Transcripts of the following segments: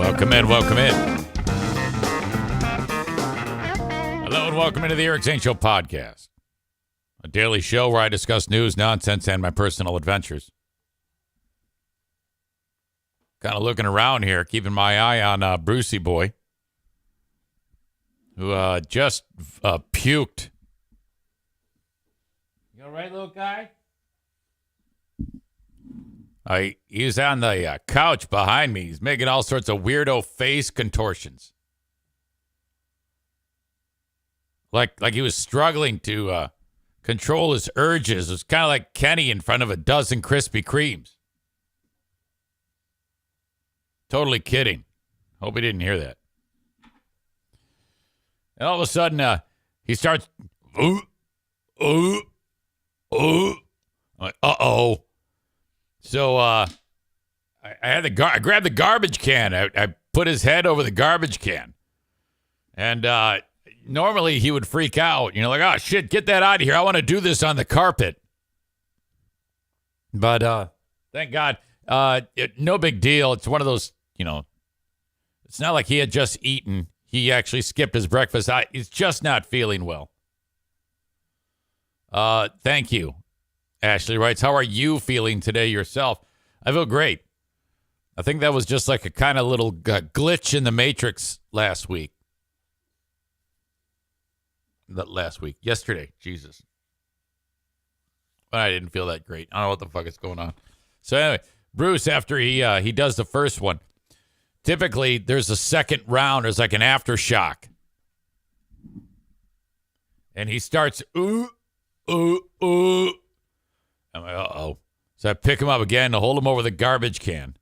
Welcome in, welcome in. Hello and welcome into the Eric Zane Show podcast, a daily show where I discuss news, nonsense, and my personal adventures. Kind of looking around here, keeping my eye on Brucey Boy, who just puked. You all right, little guy? He's on the couch behind me. He's making all sorts of weirdo face contortions. Like he was struggling to control his urges. It was kind of like Kenny in front of a dozen Krispy Kremes. Totally kidding. Hope he didn't hear that. And all of a sudden, he starts, I'm like, uh-oh. So I had I grabbed the garbage can. I put his head over the garbage can. And normally he would freak out. You know, like, oh, shit, get that out of here. I want to do this on the carpet. But thank God, no big deal. It's one of those, you know, it's not like he had just eaten. He actually skipped his breakfast. He's just not feeling well. Thank you. Ashley writes, how are you feeling today yourself? I feel great. I think that was just like a kind of little glitch in the Matrix last week. Not last week. Yesterday. Jesus. I didn't feel that great. I don't know what the fuck is going on. So anyway, Bruce, after he does the first one, typically there's a second round. There's like an aftershock. And he starts, ooh. I'm like, uh-oh. So I pick him up again to hold him over the garbage can.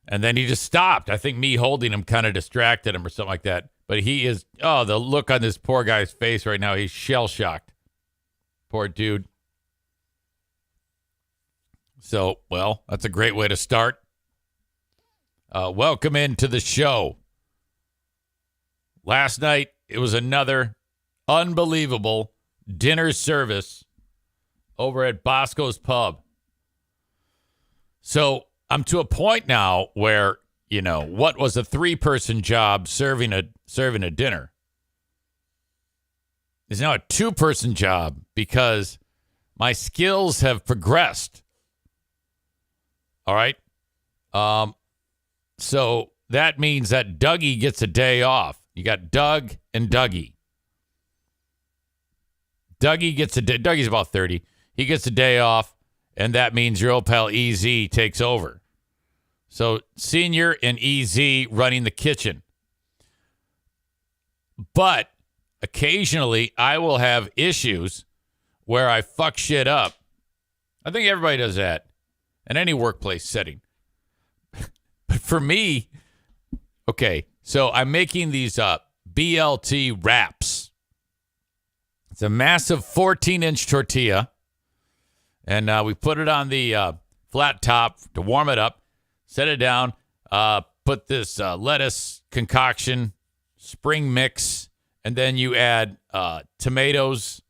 And then he just stopped. I think me holding him kind of distracted him or something like that. But he is, the look on this poor guy's face right now, he's shell-shocked. Poor dude. So, well, that's a great way to start. Welcome into the show. Last night, it was another unbelievable dinner service over at Bosco's Pub. So I'm to a point now where, you know, what was a 3-person job serving a dinner is now a 2-person job because my skills have progressed. All right. So that means that Dougie gets a day off. You got Doug and Dougie. Dougie's about 30. He gets a day off, and that means your old pal EZ takes over. So Senior and EZ running the kitchen. But occasionally I will have issues where I fuck shit up. I think everybody does that in any workplace setting. But for me, okay, so I'm making these BLT wraps. It's a massive 14-inch tortilla. And we put it on the flat top to warm it up, set it down, put this lettuce concoction, spring mix, and then you add tomatoes,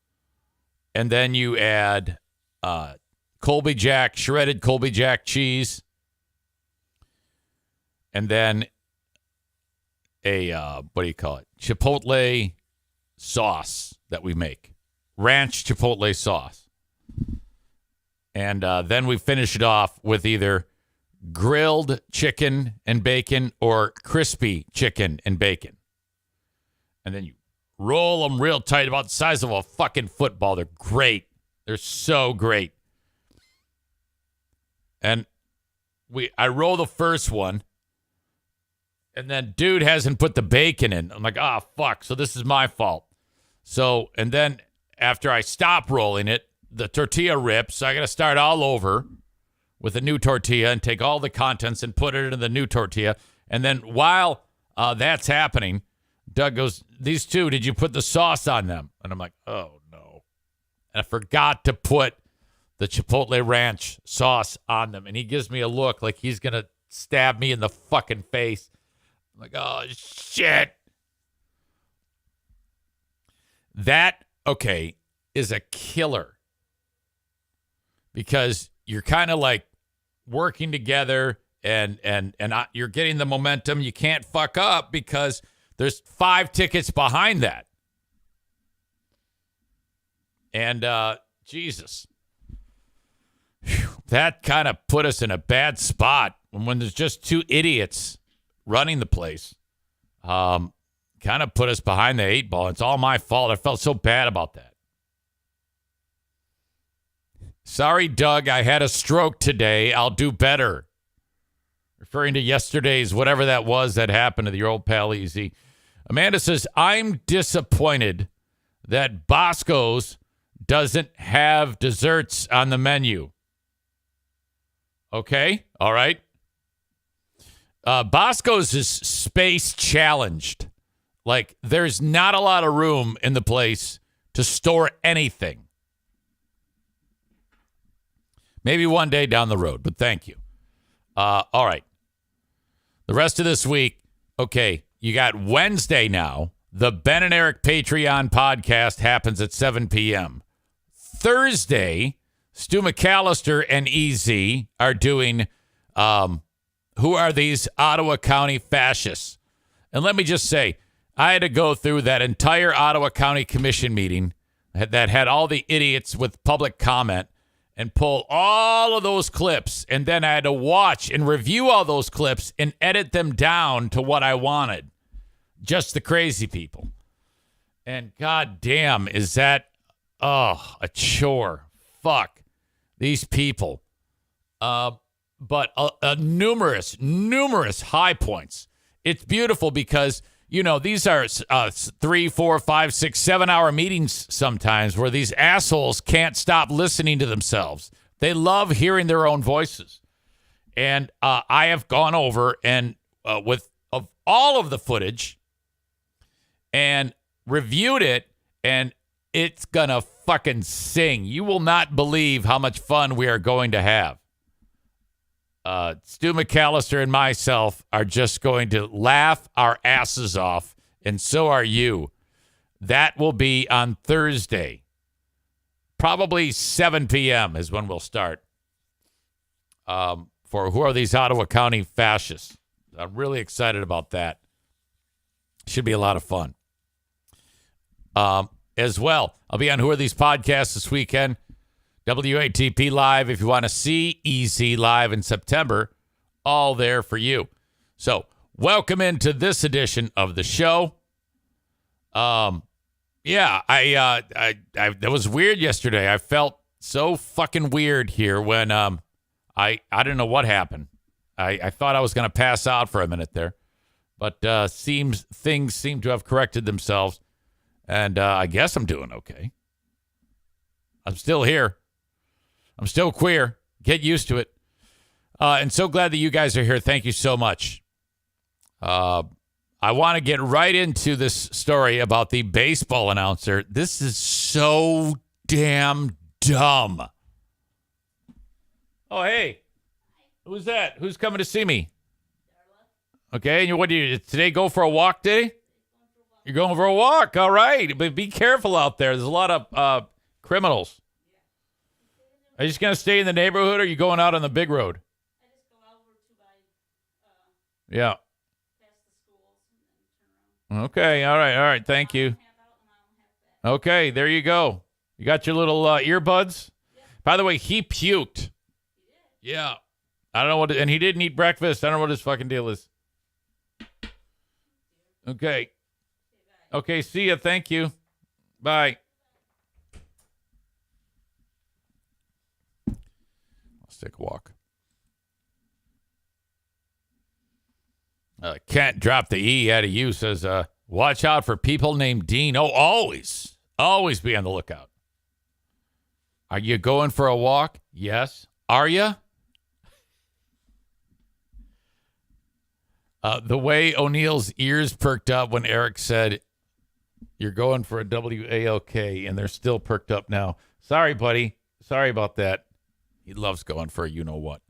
and then you add shredded Colby Jack cheese, and then a, Chipotle sauce that we make. Ranch Chipotle sauce. And then we finish it off with either grilled chicken and bacon or crispy chicken and bacon. And then you roll them real tight, about the size of a fucking football. They're great. They're so great. And I roll the first one, and then dude hasn't put the bacon in. I'm like, fuck. So this is my fault. So, and then after I stop rolling it, the tortilla rips, so I got to start all over with a new tortilla and take all the contents and put it into the new tortilla. And then while that's happening, Doug goes, these two, did you put the sauce on them? And I'm like, oh, no. And I forgot to put the Chipotle Ranch sauce on them. And he gives me a look like he's going to stab me in the fucking face. I'm like, oh, shit. That, okay, is a killer. Because you're kind of like working together you're getting the momentum. You can't fuck up because there's 5 tickets behind that. And Jesus, whew, that kind of put us in a bad spot when there's just 2 idiots running the place. Kind of put us behind the 8 ball. It's all my fault. I felt so bad about that. Sorry, Doug, I had a stroke today. I'll do better. Referring to yesterday's whatever that was that happened to your old pal Easy. Amanda says, I'm disappointed that Bosco's doesn't have desserts on the menu. Okay, all right. Bosco's is space challenged. Like, there's not a lot of room in the place to store anything. Maybe one day down the road, but thank you. All right. The rest of this week, okay, you got Wednesday now. The Ben and Eric Patreon podcast happens at 7 p.m. Thursday, Stu McAllister and EZ are doing Who Are These Ottawa County Fascists? And let me just say, I had to go through that entire Ottawa County Commission meeting that had all the idiots with public comment and pull all of those clips. And then I had to watch and review all those clips and edit them down to what I wanted. Just the crazy people. And goddamn, is that, a chore. Fuck. These people. But numerous high points. It's beautiful because, you know, these are 3, 4, 5, 6, 7 hour meetings sometimes where these assholes can't stop listening to themselves. They love hearing their own voices. And I have gone over and with all of the footage and reviewed it, and it's going to fucking sing. You will not believe how much fun we are going to have. Stu McAllister and myself are just going to laugh our asses off, and so are you. That will be on Thursday. Probably 7 p.m. is when we'll start. For Who Are These Ottawa County Fascists? I'm really excited about that. Should be a lot of fun. As well, I'll be on Who Are These Podcasts this weekend. WATP Live, if you want to see EZ live in September, all there for you. So, welcome into this edition of the show. That was weird yesterday. I felt so fucking weird here when I don't know what happened. I thought I was going to pass out for a minute there, but things seem to have corrected themselves, and I guess I'm doing okay. I'm still here. I'm still queer. Get used to it. And so glad that you guys are here. Thank you so much. I want to get right into this story about the baseball announcer. This is so damn dumb. Oh, hey. Who's that? Who's coming to see me? Okay. And what do you today go for a walk day? You're going for a walk. All right. But be careful out there. There's a lot of criminals. Are you just going to stay in the neighborhood, or are you going out on the big road? I just go out to buy yeah. past the schools and then turn around. Okay. All right. Thank you. Okay. There you go. You got your little earbuds? Yeah. By the way, he puked. He did? Yeah. I don't know what, and he didn't eat breakfast. I don't know what his fucking deal is. Okay. Okay. See ya. Thank you. Bye. Take a walk. Can't drop the E out of you, says, watch out for people named Dean. Oh, always be on the lookout. Are you going for a walk? Yes. Are you? The way O'Neill's ears perked up when Eric said, you're going for a WALK, and they're still perked up now. Sorry, buddy. Sorry about that. He loves going for a you-know-what.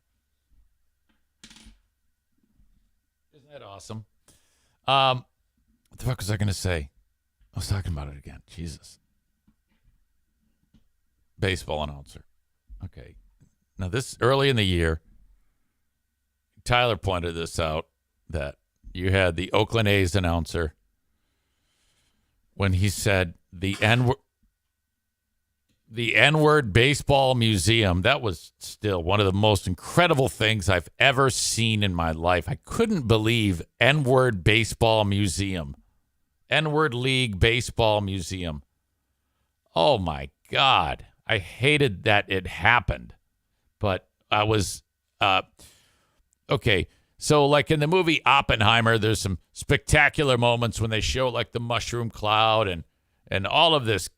Isn't that awesome? What the fuck was I going to say? I was talking about it again. Jesus. Baseball announcer. Okay. Now, this early in the year, Tyler pointed this out, that you had the Oakland A's announcer when he said the N-word baseball museum. That was still one of the most incredible things I've ever seen in my life. I couldn't believe N-word baseball museum. N-word league baseball museum. Oh my God. I hated that it happened. But I was okay. So like in the movie Oppenheimer, there's some spectacular moments when they show like the mushroom cloud and all of this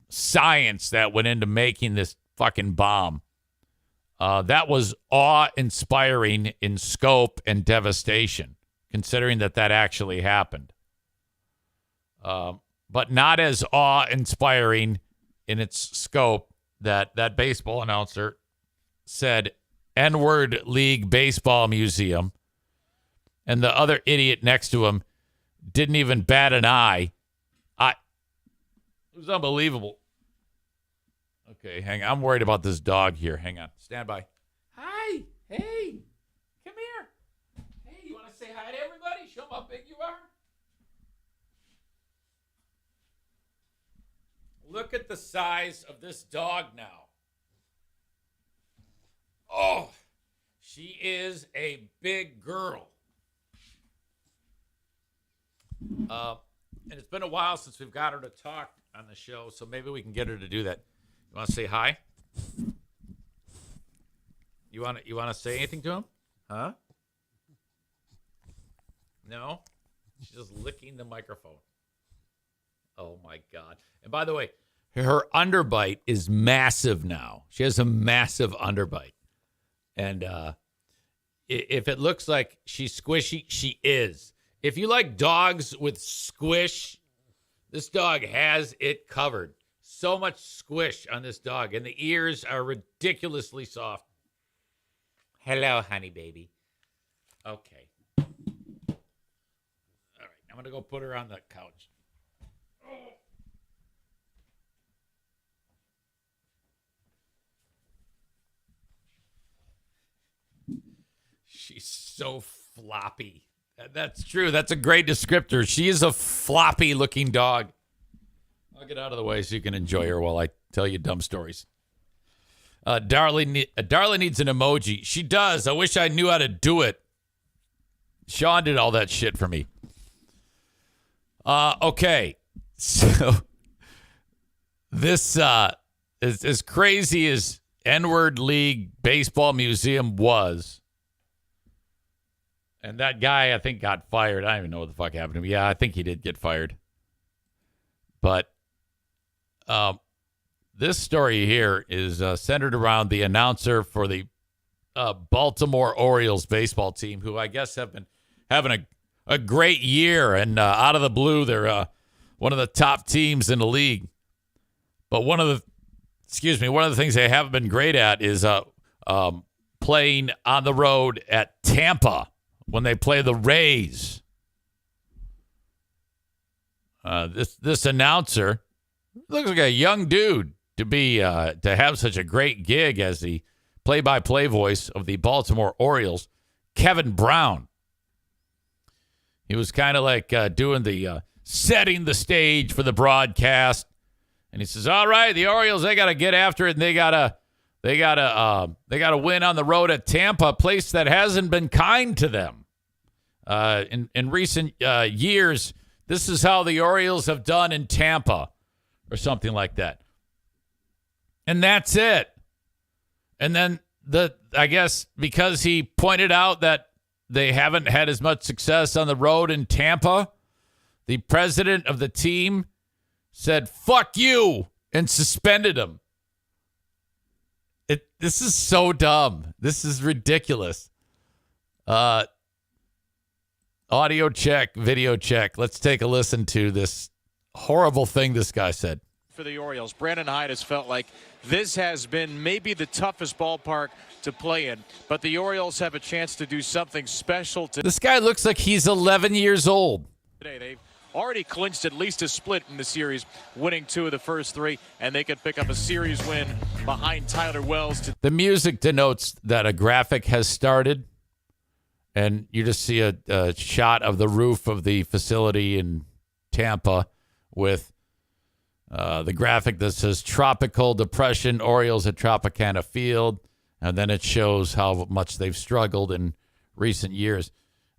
science that went into making this fucking bomb. That was awe-inspiring in scope and devastation, considering that actually happened. But not as awe-inspiring in its scope that baseball announcer said N-word League Baseball Museum, and the other idiot next to him didn't even bat an eye. It was unbelievable. Okay, hang on. I'm worried about this dog here. Hang on. Stand by. Hi. Hey. Come here. Hey, you want to say hi to everybody? Show them how big you are? Look at the size of this dog now. Oh, she is a big girl. And it's been a while since we've got her to talk on the show, so maybe we can get her to do that. You want to say hi? You want to say anything to him? Huh? No? She's just licking the microphone. Oh, my God. And by the way, her underbite is massive now. She has a massive underbite. And if it looks like she's squishy, she is. If you like dogs with squish, this dog has it covered. So much squish on this dog. And the ears are ridiculously soft. Hello, honey baby. Okay. All right. I'm going to go put her on the couch. She's so floppy. That's true. That's a great descriptor. She is a floppy-looking dog. I'll get out of the way so you can enjoy her while I tell you dumb stories. Darla needs an emoji. She does. I wish I knew how to do it. Sean did all that shit for me. Okay. So this is as crazy as N-word League Baseball Museum was. And that guy, I think, got fired. I don't even know what the fuck happened to him. Yeah, I think he did get fired. But this story here is centered around the announcer for the Baltimore Orioles baseball team, who I guess have been having a great year. And out of the blue, they're one of the top teams in the league. But one of the things they haven't been great at is playing on the road at Tampa when they play the Rays. This announcer looks like a young dude to have such a great gig as the play-by-play voice of the Baltimore Orioles, Kevin Brown. He was kind of like doing the setting the stage for the broadcast, and he says, "All right, the Orioles, they got to get after it, and they gotta win on the road at Tampa, a place that hasn't been kind to them. In recent years, this is how the Orioles have done in Tampa," or something like that. And that's it. And then I guess because he pointed out that they haven't had as much success on the road in Tampa, the president of the team said, "Fuck you," and suspended him. This is so dumb. This is ridiculous. Audio check, video check. Let's take a listen to this horrible thing this guy said. For the Orioles, Brandon Hyde has felt like this has been maybe the toughest ballpark to play in, but the Orioles have a chance to do something special today. This guy looks like he's 11 years old. They've already clinched at least a split in the series, winning 2 of the first 3, and they could pick up a series win behind Tyler Wells. The music denotes that a graphic has started. and you just see a shot of the roof of the facility in Tampa with the graphic that says Tropical Depression Orioles at Tropicana Field, and then it shows how much they've struggled in recent years.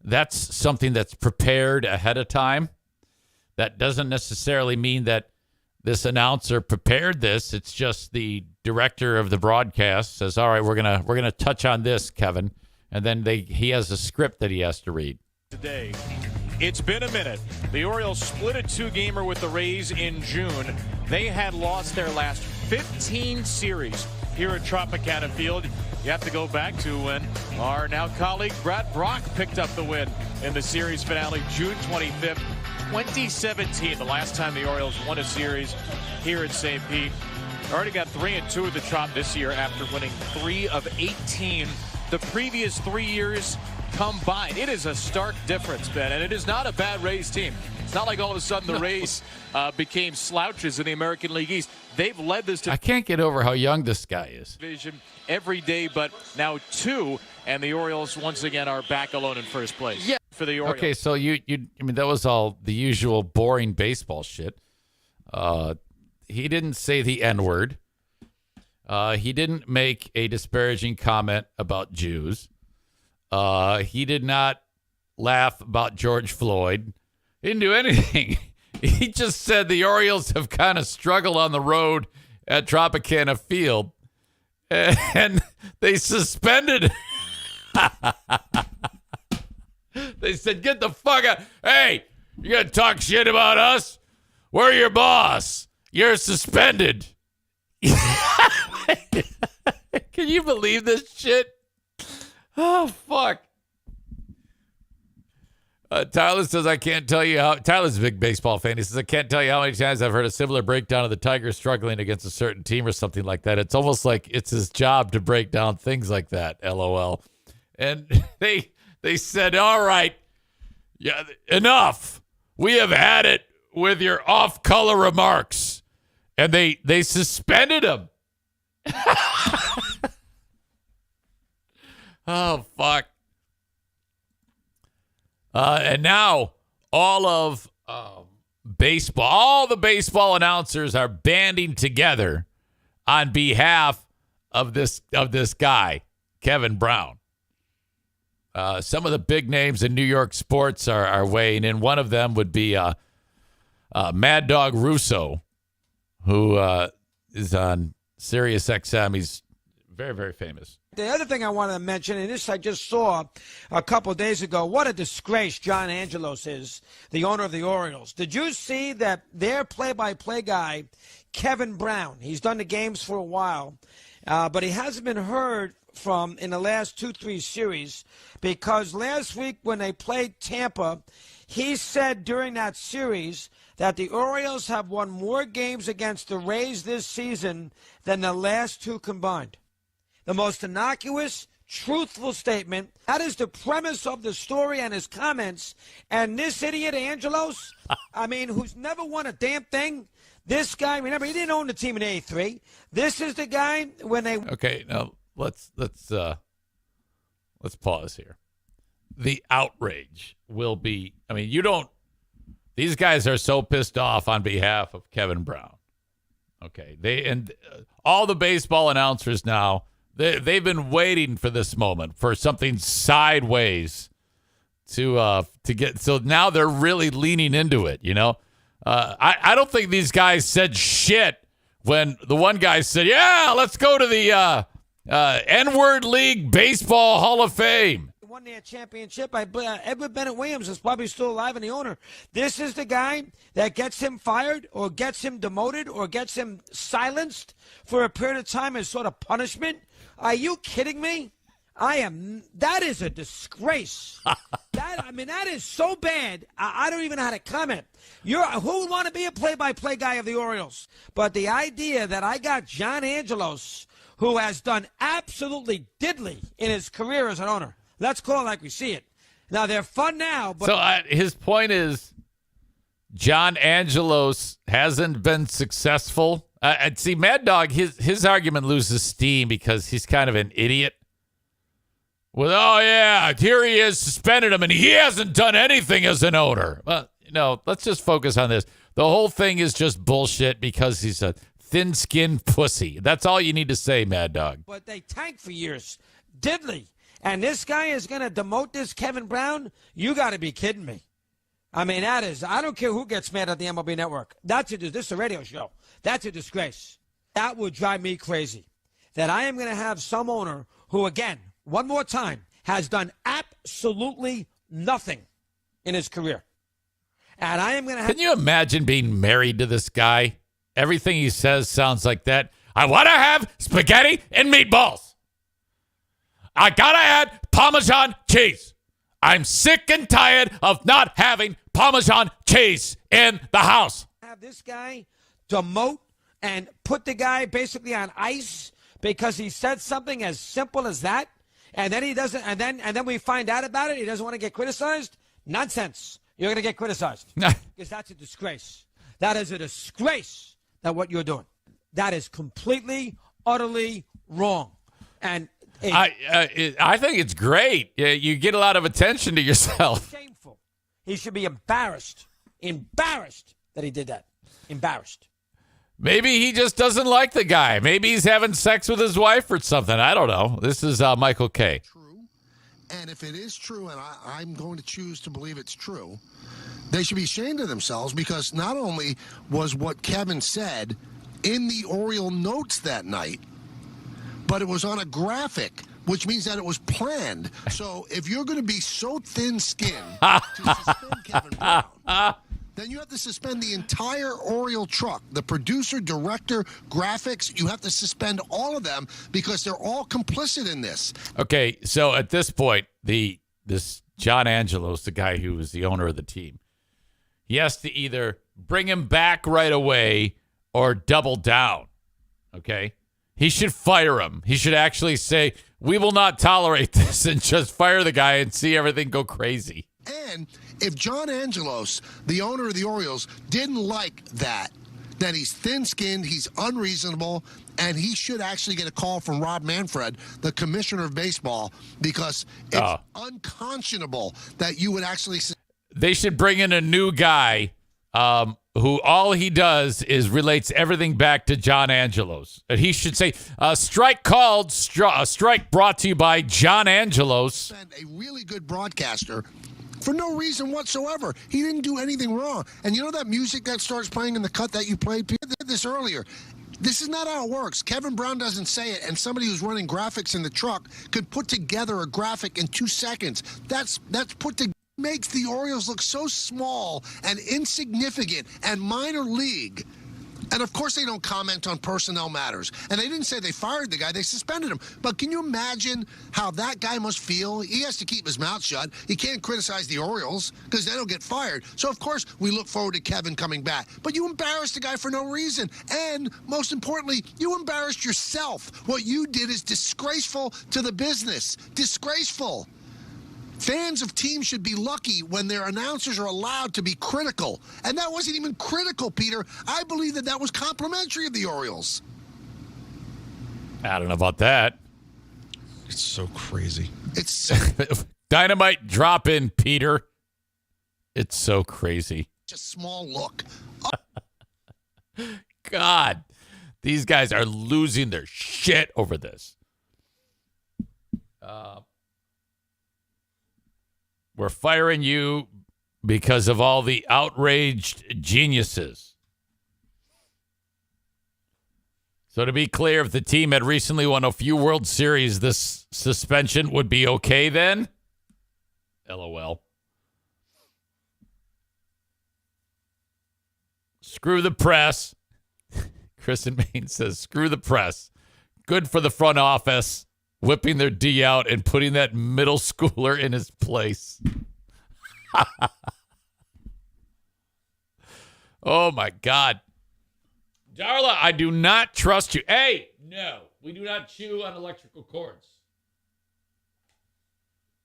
That's something that's prepared ahead of time. That doesn't necessarily mean that this announcer prepared this. It's just the director of the broadcast says, "All right, we're gonna touch on this, Kevin," and then he has a script that he has to read. Today, it's been a minute. The Orioles split a 2-gamer with the Rays in June. They had lost their last 15 series here at Tropicana Field. You have to go back to when our now colleague Brad Brock picked up the win in the series finale, June 25th, 2017, the last time the Orioles won a series here at St. Pete. Already got 3-2 at the Trop this year after winning 3 of 18 the previous 3 years combined. It is a stark difference, Ben, and it is not a bad Rays team. It's not like all of a sudden the Rays became slouches in the American League East. They've led this I can't get over how young this guy is. division every day, but now 2, and the Orioles once again are back alone in first place. Yeah. For the Orioles. Okay, so I mean, that was all the usual boring baseball shit. He didn't say the N-word. He didn't make a disparaging comment about Jews. He did not laugh about George Floyd. He didn't do anything. He just said the Orioles have kind of struggled on the road at Tropicana Field, and they suspended. They said, "Get the fuck out. Hey, you gonna talk shit about us? We're your boss. You're suspended." Can you believe this shit? Oh, fuck. Tyler says, I can't tell you how. Tyler's a big baseball fan. He says, I can't tell you how many times I've heard a similar breakdown of the Tigers struggling against a certain team or something like that. It's almost like it's his job to break down things like that. LOL. And they said, all right, yeah, enough. We have had it with your off-color remarks. And they suspended him. Oh, fuck. And now all of baseball, all the baseball announcers are banding together on behalf of this guy, Kevin Brown. Some of the big names in New York sports are weighing in. One of them would be Mad Dog Russo, who is on Sirius XM. He's very, very famous. The other thing I wanted to mention, and this I just saw a couple of days ago, what a disgrace John Angelos is, the owner of the Orioles. Did you see that their play-by-play guy, Kevin Brown, he's done the games for a while, but he hasn't been heard from in the last 2-3 series because last week when they played Tampa, he said during that series that the Orioles have won more games against the Rays this season than the last 2 combined. The most innocuous, truthful statement. That is the premise of the story and his comments. And this idiot, Angelos, I mean, who's never won a damn thing, this guy, remember, he didn't own the team in 83. This is the guy when they... Okay, now let's pause here. The outrage will be, I mean, these guys are so pissed off on behalf of Kevin Brown. Okay, all the baseball announcers now, they've been waiting for this moment, for something sideways to get. So now they're really leaning into it. You know, I don't think these guys said shit when the one guy said, "Yeah, let's go to the N-word League Baseball Hall of Fame." Won their championship. Edward Bennett Williams is probably still alive and the owner. This is the guy that gets him fired or gets him demoted or gets him silenced for a period of time as sort of punishment. Are you kidding me? That is a disgrace. That is so bad. I don't even know how to comment. Who would want to be a play-by-play guy of the Orioles? But the idea that I got John Angelos, who has done absolutely diddly in his career as an owner. Let's call it like we see it. Now, they're fun now. But so his point is John Angelos hasn't been successful. See, Mad Dog, his argument loses steam because he's kind of an idiot. Well, oh, yeah, here he is, suspended him, and he hasn't done anything as an owner. Well, let's just focus on this. The whole thing is just bullshit because he's a thin-skinned pussy. That's all you need to say, Mad Dog. But they tanked for years. Diddley. And this guy is going to demote this Kevin Brown? You got to be kidding me. I mean, I don't care who gets mad at the MLB Network. This is a radio show. That's a disgrace. That would drive me crazy. That I am going to have some owner who, again, one more time, has done absolutely nothing in his career. And I am going to have... Can you imagine being married to this guy? Everything he says sounds like that. I want to have spaghetti and meatballs. I got to add Parmesan cheese. I'm sick and tired of not having Parmesan cheese in the house. Have this guy demote and put the guy basically on ice because he said something as simple as that, and then he doesn't, and then we find out about it. He doesn't want to get criticized. Nonsense. You're going to get criticized because that's a disgrace. That is a disgrace. That what you're doing. That is completely, utterly wrong. And I think it's great. You get a lot of attention to yourself. Shameful. He should be embarrassed. Embarrassed that he did that. Embarrassed. Maybe he just doesn't like the guy. Maybe he's having sex with his wife or something. I don't know. This is Michael K. True. And if it is true, and I'm going to choose to believe it's true, they should be ashamed of themselves because not only was what Kevin said in the Oriole notes that night, but it was on a graphic, which means that it was planned. So if you're going to be so thin-skinned to suspend Kevin Brown, then you have to suspend the entire Oriole truck, the producer, director, graphics. You have to suspend all of them because they're all complicit in this. Okay, so at this point, this John Angelos, the guy who was the owner of the team, he has to either bring him back right away or double down, okay? He should fire him. He should actually say, we will not tolerate this, and just fire the guy and see everything go crazy. And if John Angelos, the owner of the Orioles, didn't like that he's thin-skinned, he's unreasonable, and he should actually get a call from Rob Manfred, the commissioner of baseball, because it's unconscionable that you would actually... They should bring in a new guy who all he does is relates everything back to John Angelos. And he should say, strike called, strike brought to you by John Angelos. A really good broadcaster for no reason whatsoever. He didn't do anything wrong. And you know that music that starts playing in the cut that you played? Peter did this earlier. This is not how it works. Kevin Brown doesn't say it, and somebody who's running graphics in the truck could put together a graphic in 2 seconds. That's put together. Makes the Orioles look so small and insignificant and minor league. And, of course, they don't comment on personnel matters. And they didn't say they fired the guy. They suspended him. But can you imagine how that guy must feel? He has to keep his mouth shut. He can't criticize the Orioles because they don't get fired. So, of course, we look forward to Kevin coming back. But you embarrassed the guy for no reason. And, most importantly, you embarrassed yourself. What you did is disgraceful to the business. Disgraceful. Fans of teams should be lucky when their announcers are allowed to be critical. And that wasn't even critical, Peter. I believe that was complimentary of the Orioles. I don't know about that. It's so crazy. It's Dynamite drop in, Peter. It's so crazy. a small look. God, these guys are losing their shit over this. We're firing you because of all the outraged geniuses. So to be clear, if the team had recently won a few World Series, this suspension would be okay then? LOL. Screw the press. Chris in Maine says, screw the press. Good for the front office, whipping their D out and putting that middle schooler in his place. Oh, my God. Darla, I do not trust you. Hey, no, we do not chew on electrical cords.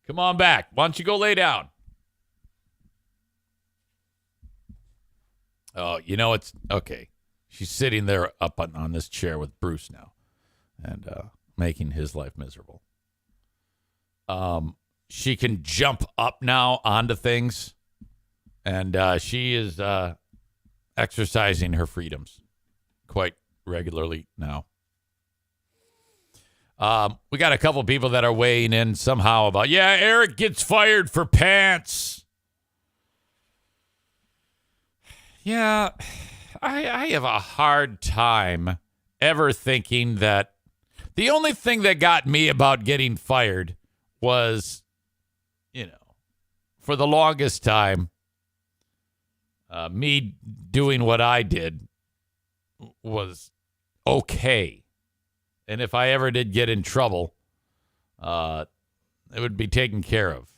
Come on back. Why don't you go lay down? Oh, you know, it's okay. She's sitting there up on this chair with Bruce now and making his life miserable. She can jump up now onto things, and she is exercising her freedoms quite regularly now. We got a couple people that are weighing in somehow about, Eric gets fired for pants. Yeah, I have a hard time ever thinking that the only thing that got me about getting fired was, for the longest time, me doing what I did was okay. And if I ever did get in trouble, it would be taken care of.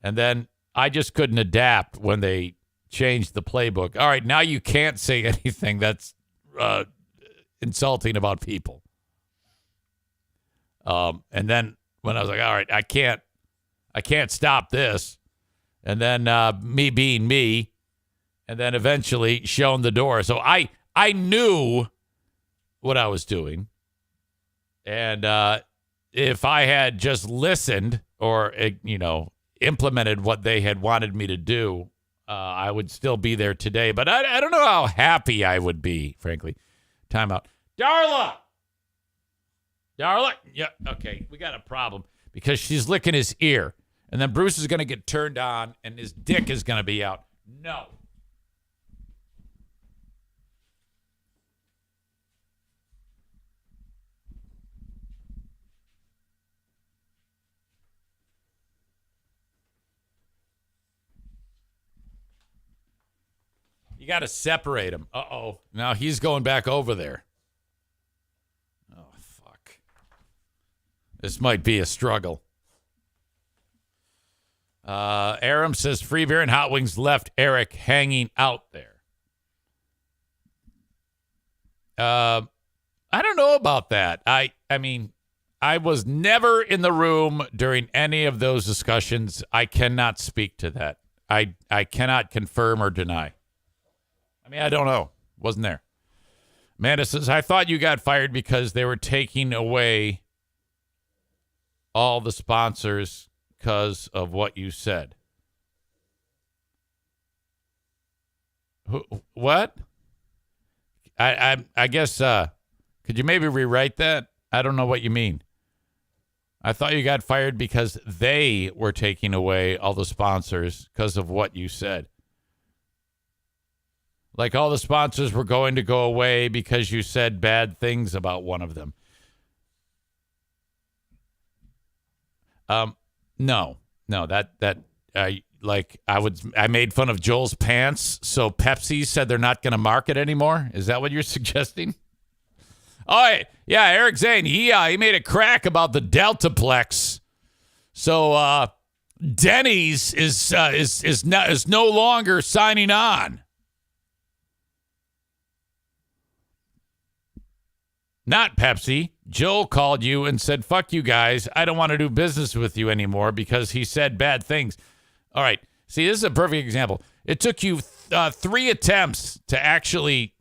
And then I just couldn't adapt when they changed the playbook. All right, now you can't say anything that's insulting about people. And then when I was like, all right, I can't stop this. And then me being me, and then eventually shown the door. So I knew what I was doing. And if I had just listened or, implemented what they had wanted me to do, I would still be there today. But I don't know how happy I would be, frankly. Time out. Darla! Yeah, okay. We got a problem because she's licking his ear. And then Bruce is going to get turned on and his dick is going to be out. No. You got to separate them. Uh-oh. Now he's going back over there. Oh, fuck. This might be a struggle. Aram says free beer and hot wings left Eric hanging out there. I don't know about that. I mean, I was never in the room during any of those discussions. I cannot speak to that. I cannot confirm or deny. I mean, I don't know. Wasn't there. Amanda says, I thought you got fired because they were taking away all the sponsors because of what you said. What? I guess, could you maybe rewrite that? I don't know what you mean. I thought you got fired because they were taking away all the sponsors because of what you said. Like all the sponsors were going to go away because you said bad things about one of them. No, that I made fun of Joel's pants, so Pepsi said they're not going to market anymore. Is that what you're suggesting? Oh, yeah, Eric Zane, he made a crack about the Deltaplex. So Denny's is no longer signing on. Not Pepsi. Joel called you and said, fuck you guys. I don't want to do business with you anymore because he said bad things. All right. See, this is a perfect example. It took you 3 attempts to actually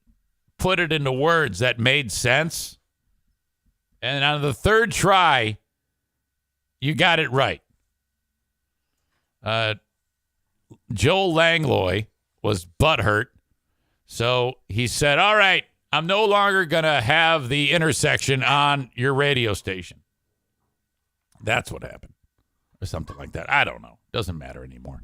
put it into words that made sense. And on the 3rd try, you got it right. Joel Langlois was butthurt. So he said, all right, I'm no longer going to have the intersection on your radio station. That's what happened. Or something like that. I don't know. Doesn't matter anymore.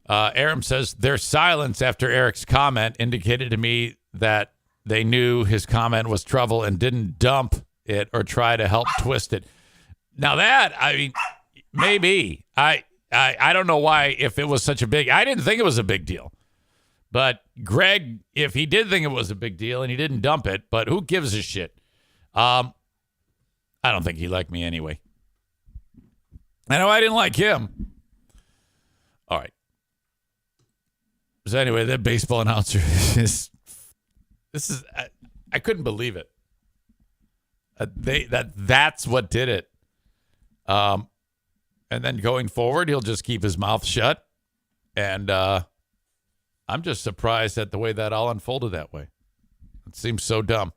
Aram says, their silence after Eric's comment indicated to me that they knew his comment was trouble and didn't dump it or try to help twist it. Now that, I mean, maybe. I don't know why, if it was such a big, I didn't think it was a big deal. But Greg, if he did think it was a big deal and he didn't dump it, but who gives a shit? I don't think he liked me anyway. I know I didn't like him. All right. So anyway, that baseball announcer is, I couldn't believe it. That's what did it. And then going forward, he'll just keep his mouth shut. And I'm just surprised at the way that all unfolded that way. It seems so dumb.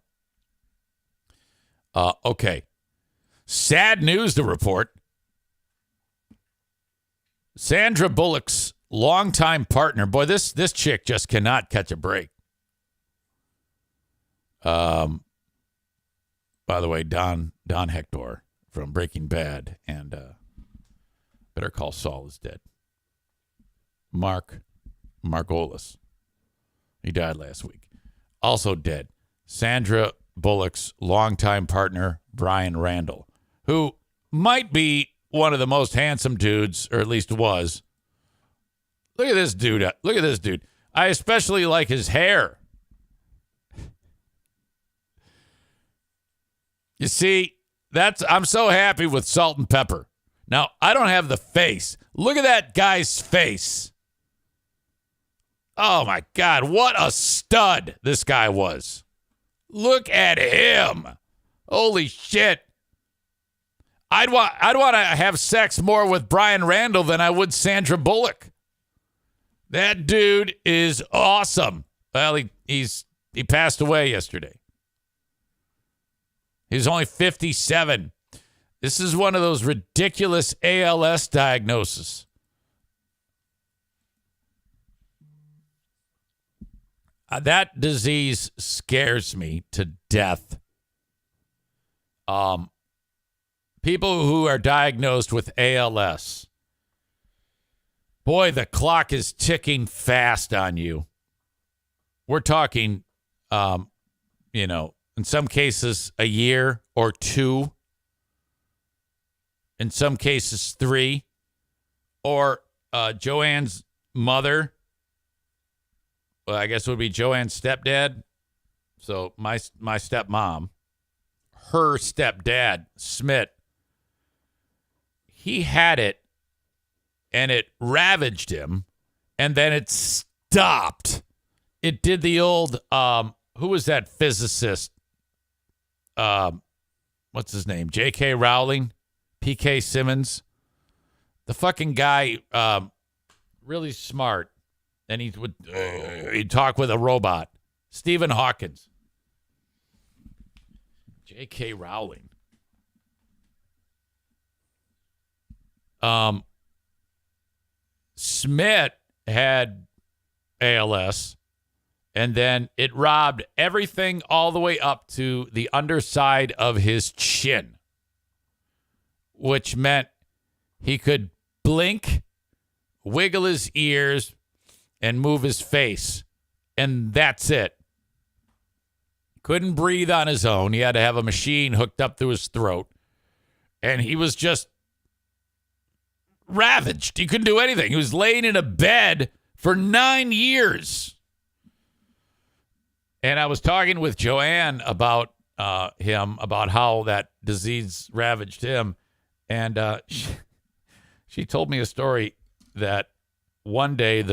Okay. sad news to report. Sandra Bullock's longtime partner. Boy, this chick just cannot catch a break. By the way, Don Hector from Breaking Bad and Better Call Saul is dead. Margolis. He died last week. Also dead. Sandra Bullock's longtime partner, Brian Randall, who might be one of the most handsome dudes, or at least was. Look at this dude. Look at this dude. I especially like his hair. You see, I'm so happy with Salt and Pepper. Now, I don't have the face. Look at that guy's face. Oh, my God. What a stud this guy was. Look at him. Holy shit. I'd want to have sex more with Brian Randall than I would Sandra Bullock. That dude is awesome. Well, he passed away yesterday. He was only 57. This is one of those ridiculous ALS diagnoses. That disease scares me to death. People who are diagnosed with ALS, boy, the clock is ticking fast on you. We're talking, in some cases, a year or two. In some cases, 3. Or Joanne's mother, well, I guess it would be Joanne's stepdad. So my stepmom, her stepdad, Smith, he had it, and it ravaged him, and then it stopped. It did the old, who was that physicist? What's his name? J.K. Rowling? P.K. Simmons? The fucking guy, really smart, and he'd talk with a robot. Stephen Hawkins. J.K. Rowling. Smith had ALS, and then it robbed everything all the way up to the underside of his chin, which meant he could blink, wiggle his ears, and move his face, and that's it. Couldn't breathe on his own. He had to have a machine hooked up through his throat, and he was just ravaged. He couldn't do anything. He was laying in a bed for 9 years. And I was talking with Joanne about him, about how that disease ravaged him. And she told me a story that one day it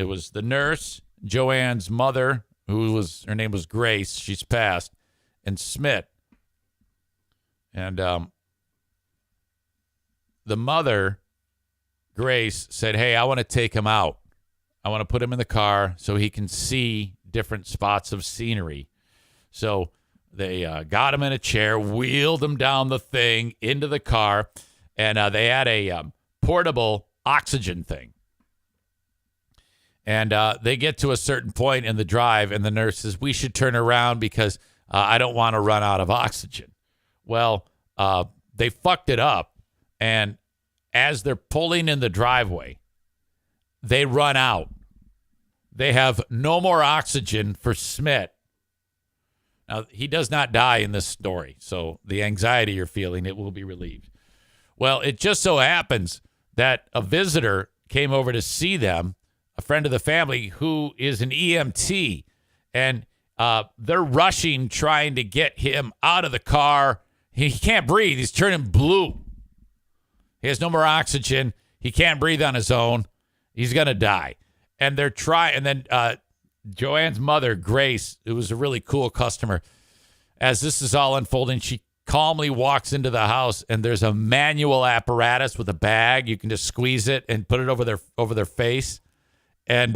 was the nurse, Joanne's mother, her name was Grace. She's passed. And Smith. And the mother, Grace, said, hey, I want to take him out. I want to put him in the car so he can see different spots of scenery. So they got him in a chair, wheeled him down the thing into the car, and they had a portable oxygen thing. And they get to a certain point in the drive, and the nurse says, we should turn around because I don't want to run out of oxygen. Well, they fucked it up. And as they're pulling in the driveway, they run out. They have no more oxygen for Smith. Now, he does not die in this story, so the anxiety you're feeling, it will be relieved. Well, it just so happens that a visitor came over to see them, a friend of the family who is an EMT, and they're rushing, trying to get him out of the car. He can't breathe. He's turning blue. He has no more oxygen. He can't breathe on his own. He's going to die. And they're trying. And then Joanne's mother, Grace, who was a really cool customer, as this is all unfolding, she calmly walks into the house, and there's a manual apparatus with a bag. You can just squeeze it and put it over their face. And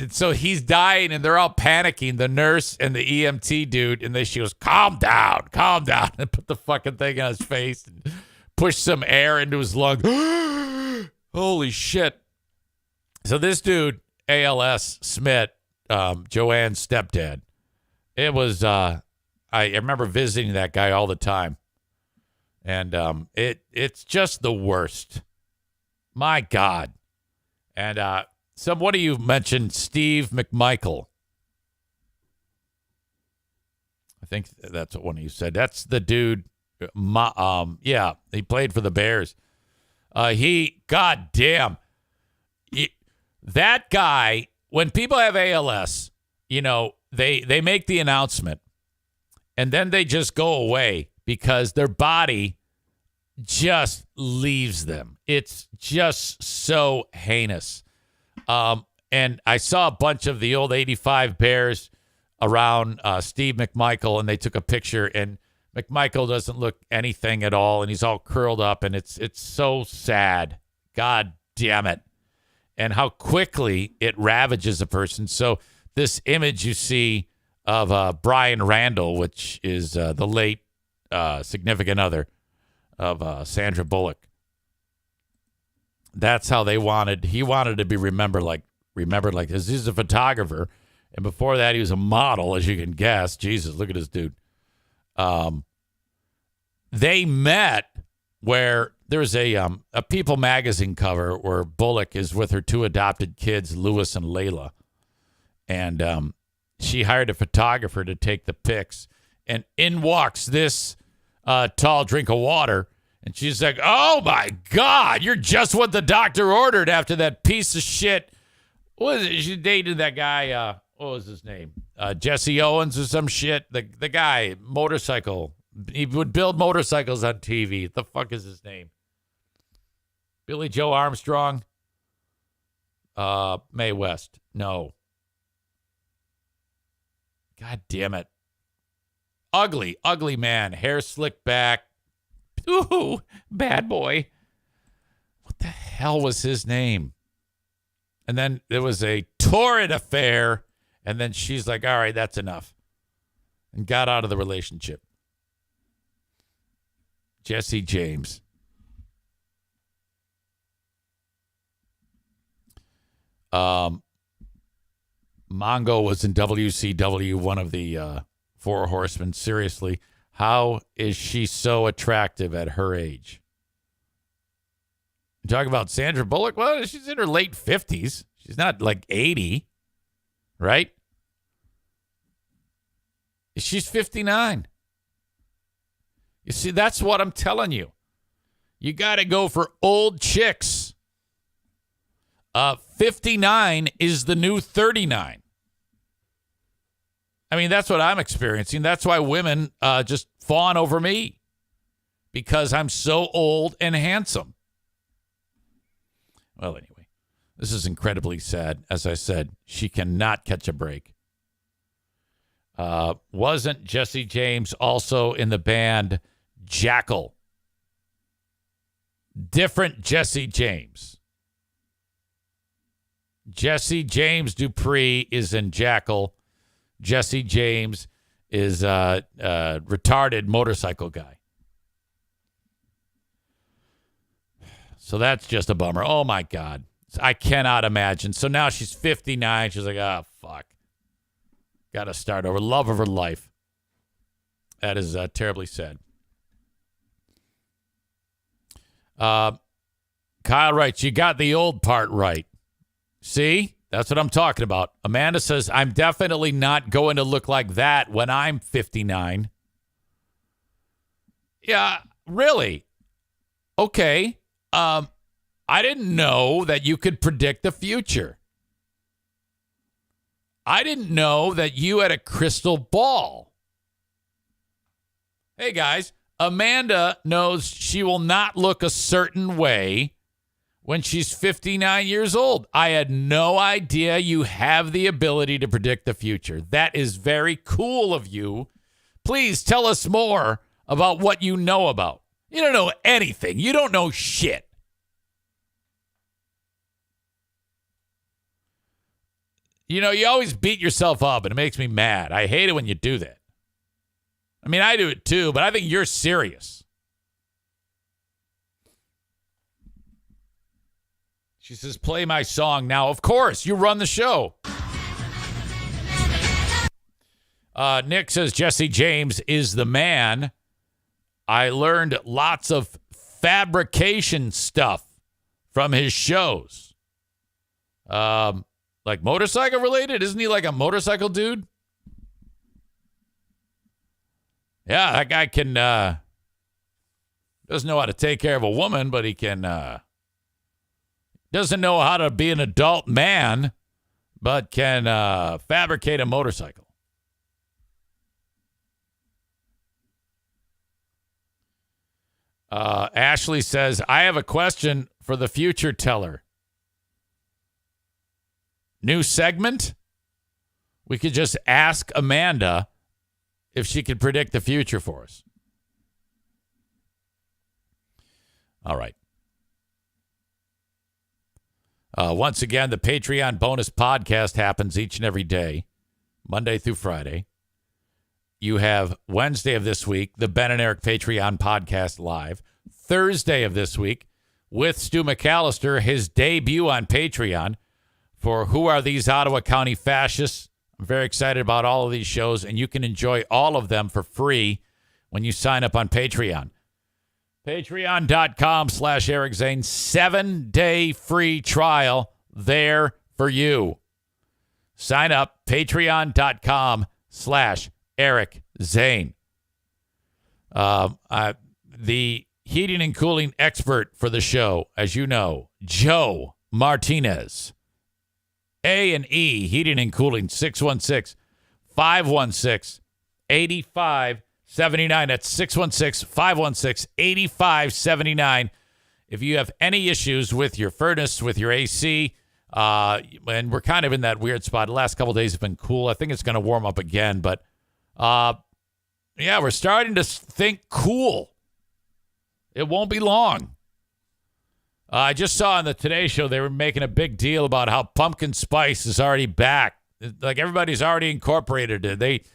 So he's dying, and they're all panicking. The nurse and the EMT dude, and she goes, calm down, and put the fucking thing on his face and push some air into his lung. Holy shit. So this dude, ALS Smith, Joanne's stepdad, it was, I remember visiting that guy all the time. And it's just the worst. My God. And what do you mentioned? Steve McMichael. I think that's what one of you said. That's the dude. Yeah, he played for the Bears. God damn. That guy, when people have ALS, they make the announcement and then they just go away because their body just leaves them. It's just so heinous. And I saw a bunch of the old 85 Bears around Steve McMichael, and they took a picture, and McMichael doesn't look anything at all, and he's all curled up, and it's so sad. God damn it. And how quickly it ravages a person. So this image you see of Brian Randall, which is the late significant other of Sandra Bullock. That's how he wanted to be remembered like this. He's a photographer, and before that he was a model, as you can guess. Jesus, look at this dude. They met where there's a People magazine cover where Bullock is with her two adopted kids, Lewis and Layla, and she hired a photographer to take the pics, and in walks this tall drink of water. And she's like, oh, my God, you're just what the doctor ordered after that piece of shit. What was it? She dated that guy. What was his name? Jesse Owens or some shit. The guy, motorcycle. He would build motorcycles on TV. What the fuck is his name? Billy Joe Armstrong? Mae West. No. God damn it. Ugly man. Hair slicked back. Ooh, bad boy. What the hell was his name? And then there was a torrid affair, and then she's like, all right, that's enough, and got out of the relationship. Jesse James. Mongo was in WCW, one of the Four Horsemen. Seriously. How is she so attractive at her age? You talk about Sandra Bullock? Well, she's in her late 50s. She's not like 80, right? She's 59. You see, that's what I'm telling you. You got to go for old chicks. 59 is the new 39. I mean, that's what I'm experiencing. That's why women just fawn over me, because I'm so old and handsome. Well, anyway, this is incredibly sad. As I said, she cannot catch a break. Wasn't Jesse James also in the band Jackal? Different Jesse James. Jesse James Dupree is in Jackal. Jesse James is a retarded motorcycle guy. So that's just a bummer. Oh, my God. I cannot imagine. So now she's 59. She's like, oh, fuck. Got to start over. Love of her life. That is terribly sad. Kyle writes, you got the old part right. See? That's what I'm talking about. Amanda says, I'm definitely not going to look like that when I'm 59. Yeah, really? Okay. I didn't know that you could predict the future. I didn't know that you had a crystal ball. Hey, guys, Amanda knows she will not look a certain way when she's 59 years old. I had no idea you have the ability to predict the future. That is very cool of you. Please tell us more about what you know about. You don't know anything. You don't know shit. You know, you always beat yourself up, and it makes me mad. I hate it when you do that. I mean, I do it too, but I think you're serious. She says, play my song now. Of course, you run the show. Nick says, Jesse James is the man. I learned lots of fabrication stuff from his shows. Like motorcycle related? Isn't he like a motorcycle dude? Yeah, that guy can, doesn't know how to take care of a woman, but he can, doesn't know how to be an adult man, but can fabricate a motorcycle. Ashley says, I have a question for the future teller. New segment? We could just ask Amanda if she could predict the future for us. All right. Once again, the Patreon bonus podcast happens each and every day, Monday through Friday. You have Wednesday of this week, the Ben and Eric Patreon podcast live. Thursday of this week, with Stu McAllister, his debut on Patreon for Who Are These Ottawa County Fascists? I'm very excited about all of these shows, and you can enjoy all of them for free when you sign up on Patreon. Patreon.com/Eric Zane. 7-day free trial there for you. Sign up. Patreon.com/Eric Zane. The heating and cooling expert for the show, as you know, Joe Martinez. A&E Heating and Cooling, 616-516-8579. That's 616-516-8579. If you have any issues with your furnace, with your AC, and we're kind of in that weird spot. The last couple of days have been cool. I think it's going to warm up again, but yeah, we're starting to think cool. It won't be long. I just saw on the Today Show they were making a big deal about how pumpkin spice is already back. Like everybody's already incorporated it.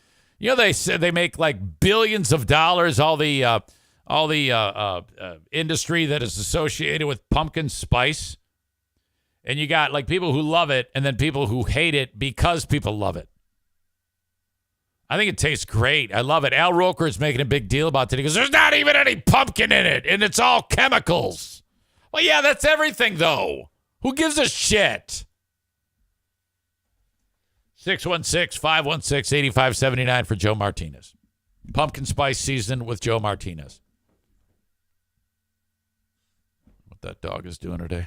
They said they make like billions of dollars. All the industry that is associated with pumpkin spice, and you got like people who love it, and then people who hate it because people love it. I think it tastes great. I love it. Al Roker is making a big deal about it because there's not even any pumpkin in it, and it's all chemicals. Well, yeah, that's everything, though. Who gives a shit? 616-516-8579 for Joe Martinez. Pumpkin spice season with Joe Martinez. What that dog is doing today.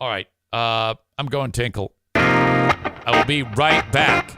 All right. I'm going tinkle. I will be right back.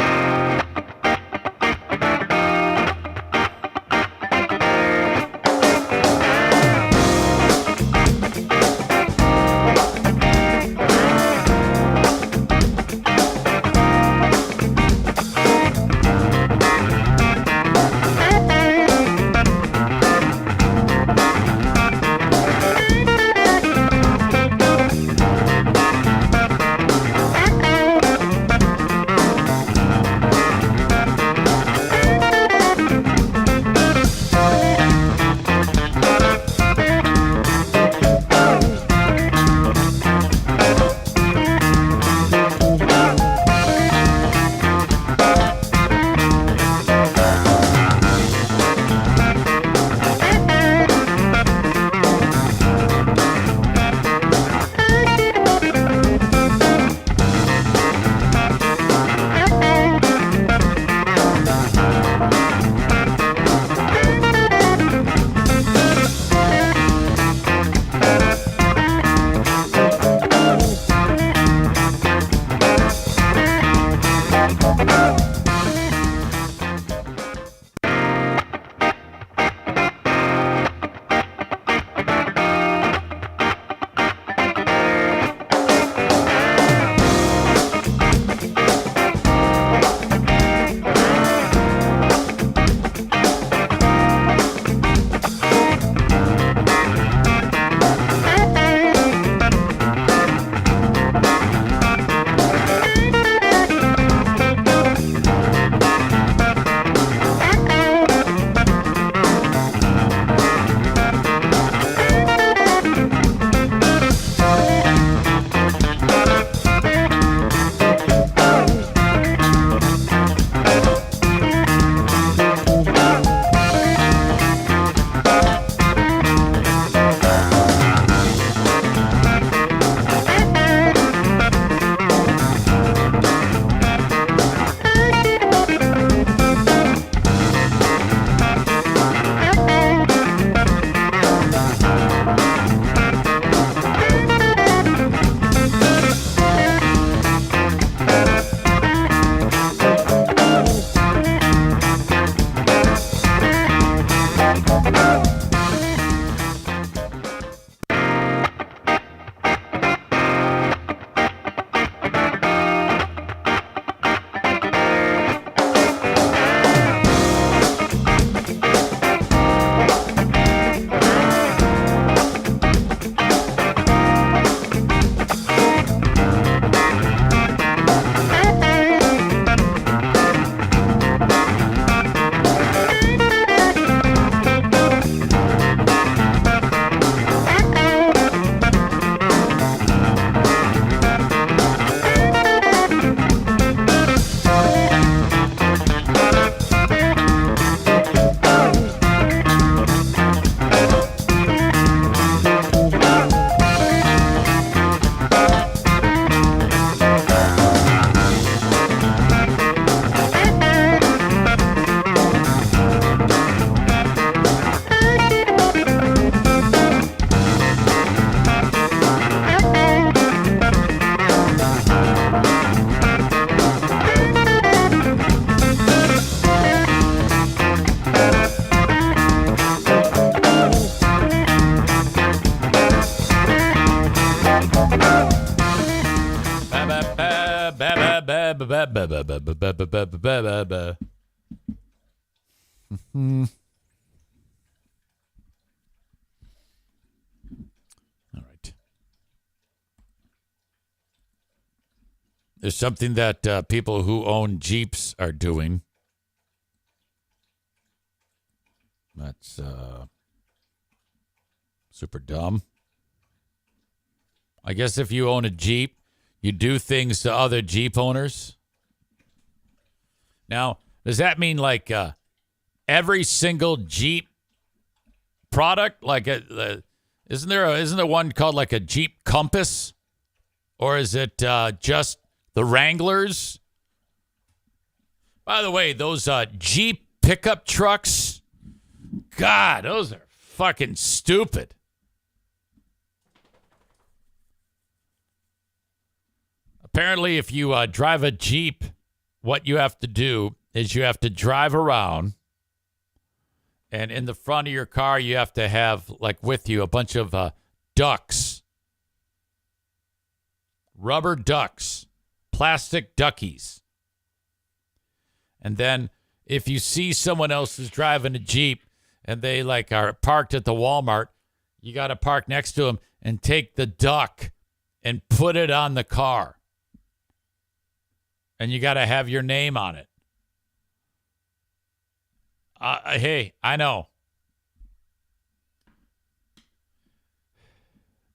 All right. There's something that people who own Jeeps are doing. That's super dumb. I guess if you own a Jeep, you do things to other Jeep owners. Now, does that mean like every single Jeep product? Like, isn't there one called like a Jeep Compass, or is it just the Wranglers? By the way, those Jeep pickup trucks, God, those are fucking stupid. Apparently, if you drive a Jeep, what you have to do is you have to drive around, and in the front of your car, you have to have, like, with you a bunch of ducks. Rubber ducks. Plastic duckies. And then if you see someone else who's driving a Jeep and they, like, are parked at the Walmart, you got to park next to them and take the duck and put it on the car. And you got to have your name on it. Hey, I know.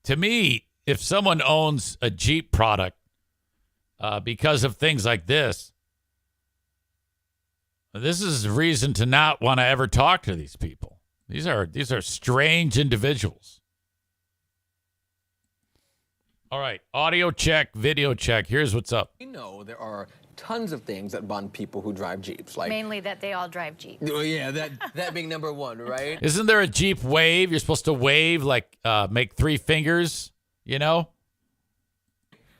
To me, if someone owns a Jeep product because of things like this is reason to not want to ever talk to these people. These are strange individuals. All right, audio check, video check. Here's what's up. We know there are tons of things that bond people who drive Jeeps. Like mainly that they all drive Jeeps. Oh, yeah, that being number one, right? Isn't there a Jeep wave? You're supposed to wave, like make three fingers, you know?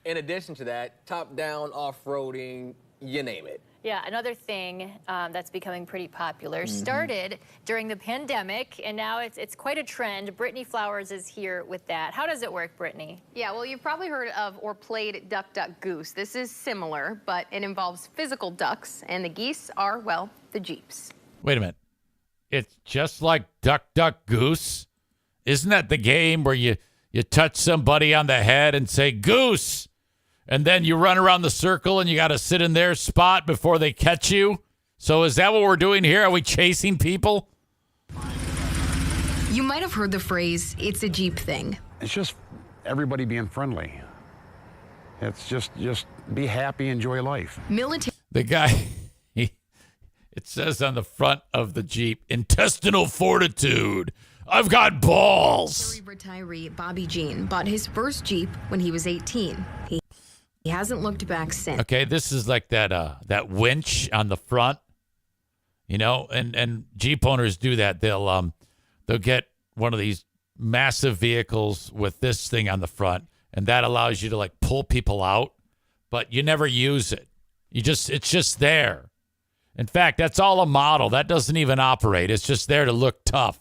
In addition to that, top-down, off-roading, you name it. Yeah, another thing that's becoming pretty popular started during the pandemic, and now it's quite a trend. Brittany Flowers is here with that. How does it work, Brittany? Yeah, well, you've probably heard of or played Duck, Duck, Goose. This is similar, but it involves physical ducks, and the geese are, well, the Jeeps. Wait a minute. It's just like Duck, Duck, Goose? Isn't that the game where you touch somebody on the head and say, Goose? And then you run around the circle and you got to sit in their spot before they catch you. So is that what we're doing here? Are we chasing people? You might have heard the phrase, it's a Jeep thing. It's just everybody being friendly. It's just be happy, enjoy life. The guy, it says on the front of the Jeep, intestinal fortitude. I've got balls. Retiree Bobby Jean bought his first Jeep when he was 18. He hasn't looked back since. Okay, this is like that winch on the front, you know, and Jeep owners do that. They'll get one of these massive vehicles with this thing on the front, and that allows you to like pull people out, but you never use it. It's just there. In fact, that's all a model. That doesn't even operate. It's just there to look tough.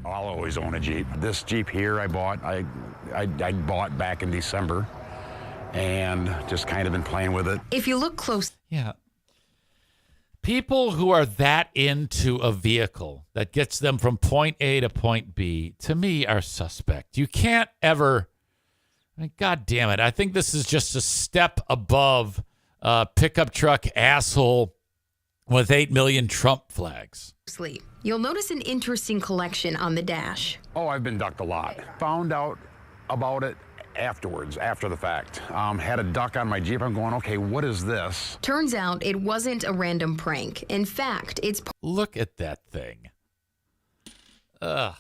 I'll always own a Jeep. This Jeep here I bought back in December. And just kind of been playing with it. If you look close. Yeah. People who are that into a vehicle that gets them from point A to point B, to me, are suspect. You can't ever, God damn it. I think this is just a step above pickup truck asshole with 8 million Trump flags. You'll notice an interesting collection on the dash. Oh, I've been ducked a lot. Found out about it afterwards, after the fact. Had a duck on my Jeep. I'm going, okay, what is this? Turns out it wasn't a random prank. In fact, it's... Look at that thing. Ugh.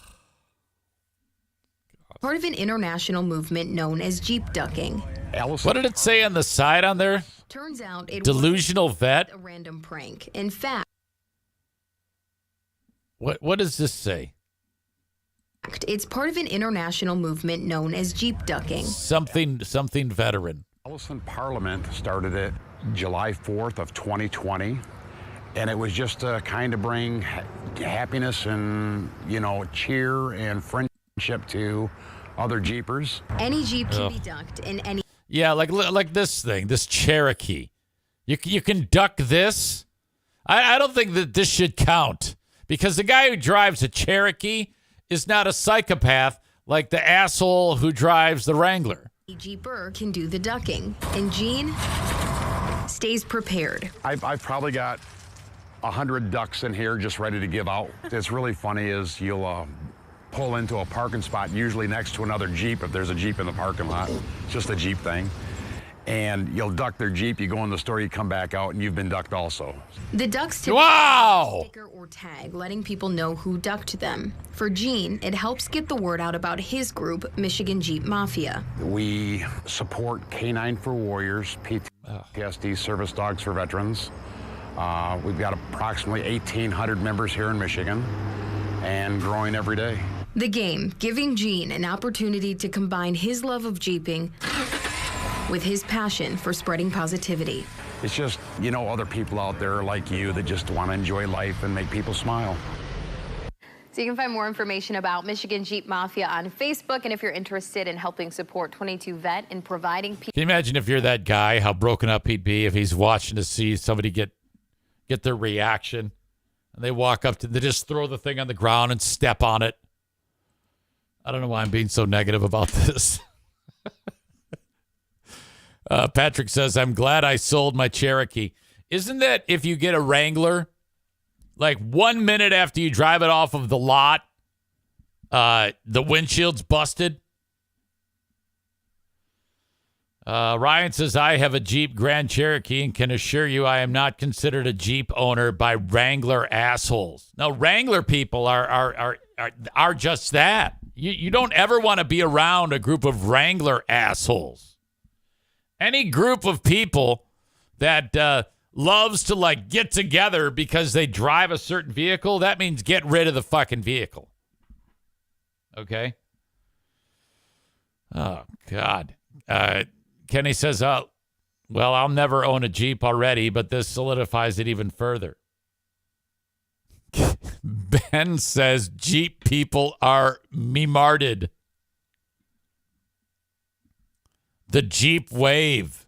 Part of an international movement known as Jeep ducking. What did it say on the side on there? Turns out it delusional vet. A random prank. In fact, what does this say? It's part of an international movement known as Jeep ducking. Something veteran. Ellison Parliament started it July 4th of 2020, and it was just to kind of bring happiness and cheer and friendship to other Jeepers. Any Jeep can be ducked in any. Yeah, like this thing, this Cherokee. You can duck this. I don't think that this should count because the guy who drives a Cherokee is not a psychopath like the asshole who drives the Wrangler. Jeeper can do the ducking, and Gene stays prepared. I've probably got 100 ducks in here just ready to give out. It's really funny is you'll pull into a parking spot, usually next to another Jeep if there's a Jeep in the parking lot. It's just a Jeep thing. And you'll duck their Jeep, you go in the store, you come back out, and you've been ducked also. The ducks typically Wow! have a sticker or tag letting people know who ducked them. For Gene, it helps get the word out about his group, Michigan Jeep Mafia. We support K9 for Warriors, PTSD Service Dogs for Veterans. We've got approximately 1,800 members here in Michigan and growing every day. The game, giving Gene an opportunity to combine his love of Jeeping with his passion for spreading positivity. It's just, other people out there like you that just want to enjoy life and make people smile. So you can find more information about Michigan Jeep Mafia on Facebook, and if you're interested in helping support 22 Vet in providing people. Can you imagine if you're that guy, how broken up he'd be if he's watching to see somebody get their reaction, and they walk up they just throw the thing on the ground and step on it. I don't know why I'm being so negative about this. Patrick says, I'm glad I sold my Cherokee. Isn't that if you get a Wrangler, like 1 minute after you drive it off of the lot, the windshield's busted? Ryan says, I have a Jeep Grand Cherokee and can assure you I am not considered a Jeep owner by Wrangler assholes. No, Wrangler people are just that. You don't ever want to be around a group of Wrangler assholes. Any group of people that loves to get together because they drive a certain vehicle, that means get rid of the fucking vehicle. Okay? Oh, God. Kenny says, well, I'll never own a Jeep already, but this solidifies it even further. Ben says Jeep people are memarted. The Jeep wave.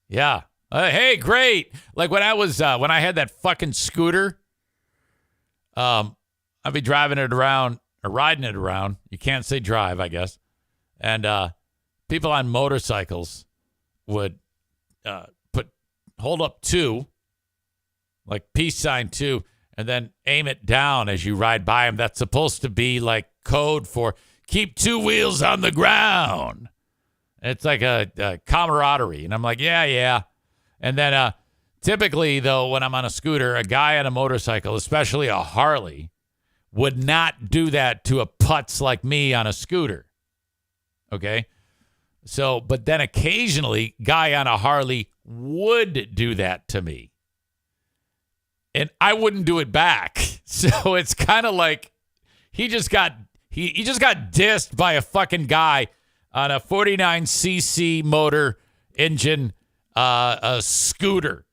Yeah. Hey, great. Like when I had that fucking scooter, I'd be driving it around or riding it around. You can't say drive, I guess. And people on motorcycles would hold up 2, like peace sign 2, and then aim it down as you ride by them. That's supposed to be like code for keep 2 wheels on the ground. It's like a camaraderie. And I'm like, yeah. And then typically, though, when I'm on a scooter, a guy on a motorcycle, especially a Harley, would not do that to a putz like me on a scooter. Okay? So, but then occasionally, guy on a Harley would do that to me. And I wouldn't do it back. So it's kind of like he just got dissed by a fucking guy on a 49cc motor engine, a scooter.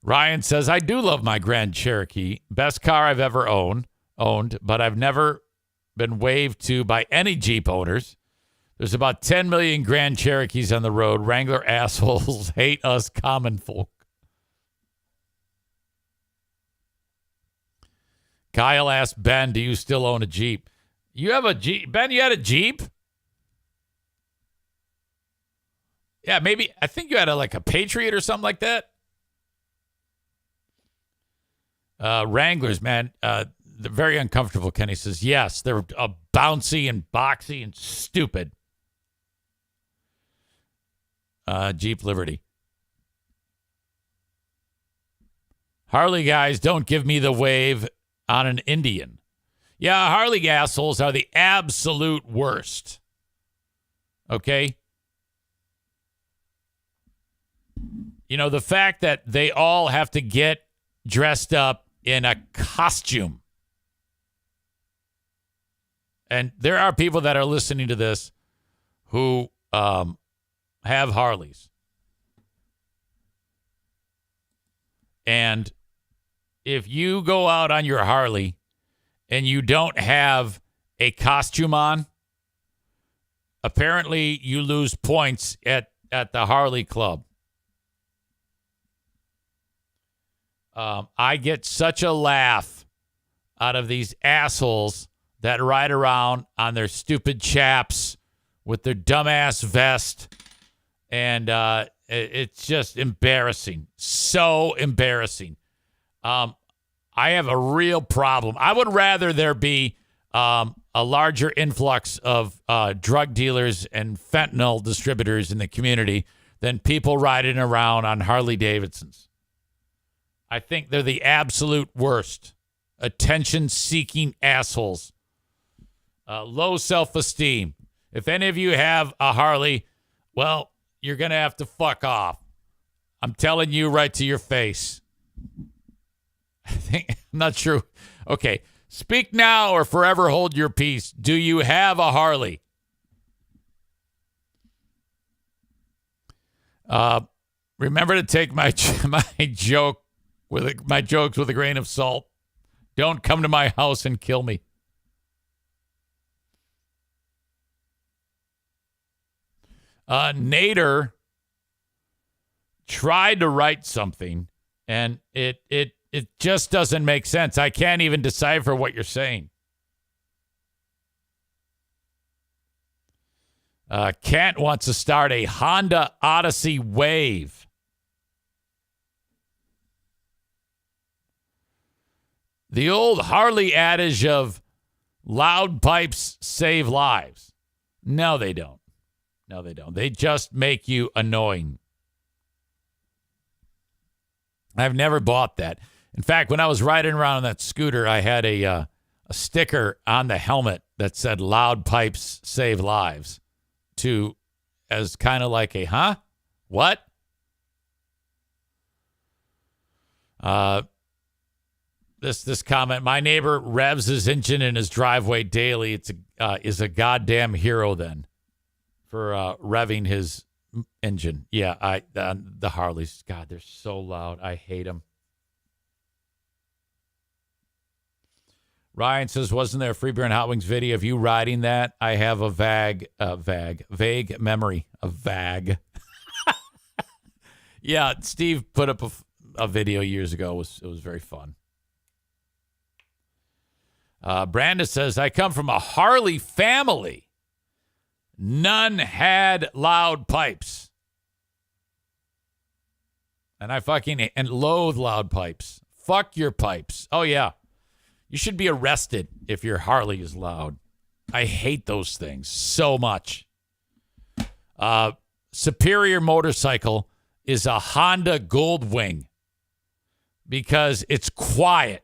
Ryan says, I do love my Grand Cherokee. Best car I've ever owned, but I've never been waved to by any Jeep owners. There's about 10 million Grand Cherokees on the road. Wrangler assholes hate us common folk. Kyle asked Ben, do you still own a Jeep? You have a Jeep? Ben, you had a Jeep? Yeah, maybe. I think you had a Patriot or something like that. Wranglers, man, they're very uncomfortable, Kenny says. Yes, they're bouncy and boxy and stupid. Jeep Liberty. Harley guys, don't give me the wave on an Indian. Yeah, Harley assholes are the absolute worst. Okay? You know, the fact that they all have to get dressed up in a costume. And there are people that are listening to this who have Harleys. And if you go out on your Harley and you don't have a costume on, apparently you lose points at the Harley Club. I get such a laugh out of these assholes that ride around on their stupid chaps with their dumbass vest. And it's just embarrassing. So embarrassing. I have a real problem. I would rather there be a larger influx of drug dealers and fentanyl distributors in the community than people riding around on Harley Davidsons. I think they're the absolute worst. Attention-seeking assholes. Low self-esteem. If any of you have a Harley, well, you're going to have to fuck off. I'm telling you right to your face. I'm not sure. Okay. Speak now or forever hold your peace. Do you have a Harley? Remember to take my jokes with a grain of salt. Don't come to my house and kill me. Nader tried to write something, and it just doesn't make sense. I can't even decipher what you're saying. Kent wants to start a Honda Odyssey Wave. The old Harley adage of loud pipes save lives. No, they don't. No, they don't. They just make you annoying. I've never bought that. In fact, when I was riding around on that scooter, I had a sticker on the helmet that said loud pipes save lives as kind of like a, huh? What? This comment, my neighbor revs his engine in his driveway daily. It's is a goddamn hero then for revving his engine. Yeah, the Harleys, God, they're so loud. I hate them. Ryan says, wasn't there a Free Beer and Hot Wings video of you riding that? I have a vague memory of VAG. Yeah, Steve put up a video years ago. It was very fun. Brandon says, I come from a Harley family. None had loud pipes. And I fucking loathe loud pipes. Fuck your pipes. Oh, yeah. You should be arrested if your Harley is loud. I hate those things so much. Superior Motorcycle is a Honda Goldwing because it's quiet.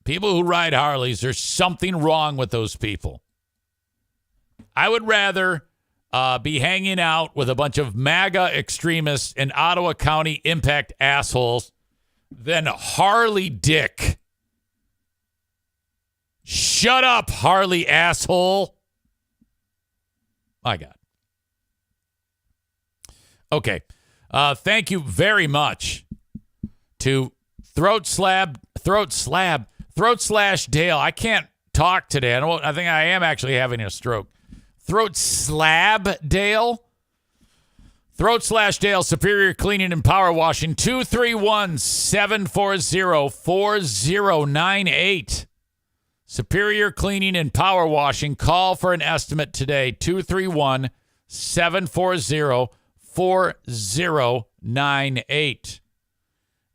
People who ride Harleys, there's something wrong with those people. I would rather be hanging out with a bunch of MAGA extremists and Ottawa County Impact assholes than Harley Dick. Shut up, Harley asshole. My God. Okay. Thank you very much to Throat Slash Dale. I can't talk today. I think I am actually having a stroke. Throat Slab Dale. Throat Slash Dale, Superior Cleaning and Power Washing, 231-740-4098. Superior Cleaning and Power Washing. Call for an estimate today, 231-740-4098.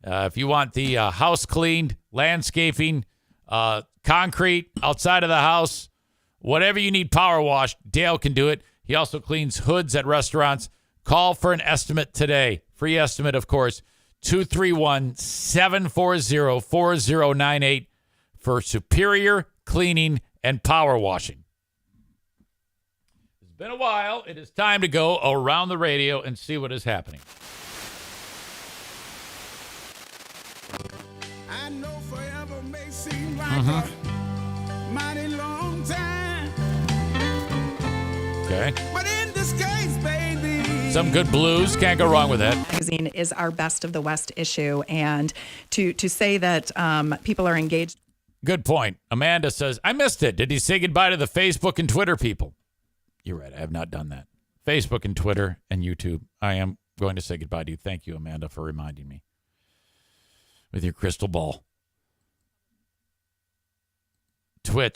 If you want the house cleaned, landscaping, concrete outside of the house, whatever you need power washed, Dale can do it. He also cleans hoods at restaurants. Call for an estimate today. Free estimate, of course, 231-740-4098 for Superior Cleaning and Power Washing. It's been a while. It is time to go around the radio and see what is happening. I know forever may seem like a mighty long time. Okay. But in this case, baby, Some good blues. Can't go wrong with that. Magazine is our Best of the West issue. And to say that people are engaged. Good point. Amanda says, I missed it. Did he say goodbye to the Facebook and Twitter people? You're right. I have not done that. Facebook and Twitter and YouTube. I am going to say goodbye to you. Thank you, Amanda, for reminding me with your crystal ball. Twitch.